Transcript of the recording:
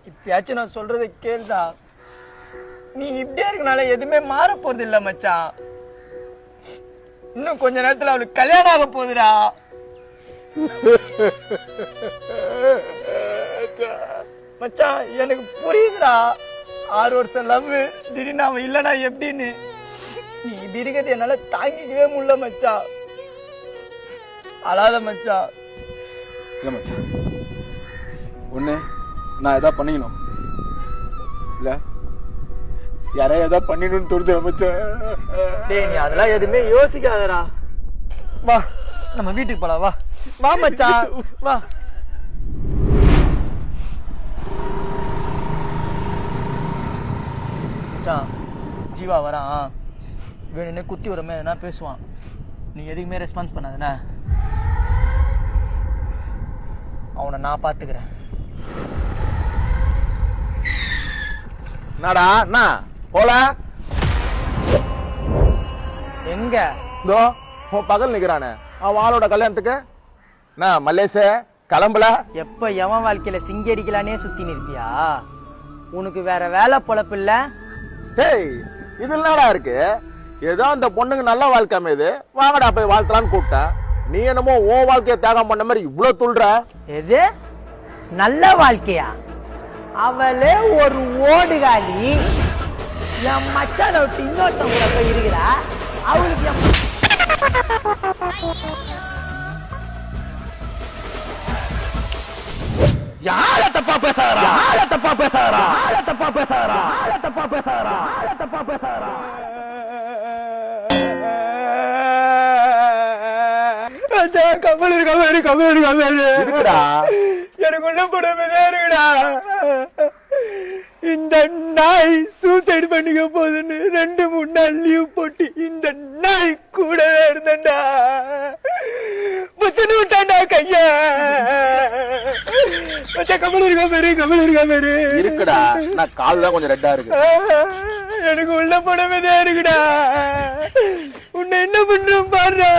இப்பயாச்சும் நான் சொல்றதை கேளுடா. நீ இப்படியே இருக்கனால எதுவுமே மாற போறது இல்ல மச்சான். இன்னும் கொஞ்ச நேரத்துல அவளுக்கு கல்யாணம் ஆக போகுதுடா. மச்சான் எனக்கு புரியுதுடா. 6 வருஷம் லவ் திடீர்னு அவன் இல்லைனா எப்படின்னு. நீ இப்படி இருக்கிறது என்னால தாங்கிக்கவே முடியல மச்சான். அழாத மச்சான். இல்லை மச்சான், ஒன்று நான் எதாவது பண்ணிக்கணும் இல்லை யாரையும் எதாவது பண்ணிடணும்னு தோணுது மச்சான். டேய் நீ அதெல்லாம் எதுவுமே யோசிக்காதடா. வா நம்ம வீட்டுக்கு போலாம். வா வா மச்சான் வா. மச்சான் ஜீவா வரான். வேணும்னே குத்தி வரமே எதுனா பேசுவான். நீ எதுக்குமே ரெஸ்பான்ஸ் பண்ணாதுண்ணா. அவனை நான் பார்த்துக்கிறேன். என்னடா என்ன போல எங்க இதோ உன் பகல் நிக்கிறானே அவன் ஆளோட கல்யாணத்துக்கு நான் மல்லேச கிளம்பல. எப்ப எவன் வாழ்க்கையில சிங்கி அடிக்கலானே சுத்தி நிற்பியா? உனக்கு வேற வேலை பொழப்பு இல்ல? டேய் இது என்னடா இருக்கு? ஏதோ அந்த பொண்ணுங்க நல்ல வாழ்க்கை அமையுது, வாங்கடா போய் வாழ்த்தலான்னு கூப்பிட்டேன். நீ என்னமோ உன் வாழ்க்கையை தியாகம் பண்ண மாதிரி இவ்வளவு துள்ற. எது நல்ல வாழ்க்கையா? அவளே ஒரு ஓடுகாலி. என் மச்சான விட்டு இன்னொருத்தவங்க கூட போய் இருக்கிறா. அவளுக்கு யார தப்பா பேசாரா? யார தப்பா பேசாரா? யார தப்பா பேசாரா? யார தப்பா பேசாரா? யார தப்பா பேசாரா? எனக்கு உள்ள போடாமதே இருக்குடா. இந்த நாய் சூசைட் பண்ணிக்க போதுன்னு 2-3 நாள் லீவ் போட்டு இந்த நாய் கூடவே இருந்தேன்டா. புச்சுன்னு விட்டான்டா கைய. கமல் இருக்கா மாரி, கமல் இருக்கா மாரி இருக்குடா. நான் கால் தான் கொஞ்சம் ரெட்டா இருக்கு. எனக்கு உள்ள போடாமதே இருக்குடா. உன்னை என்ன பண்றோம் பாரு.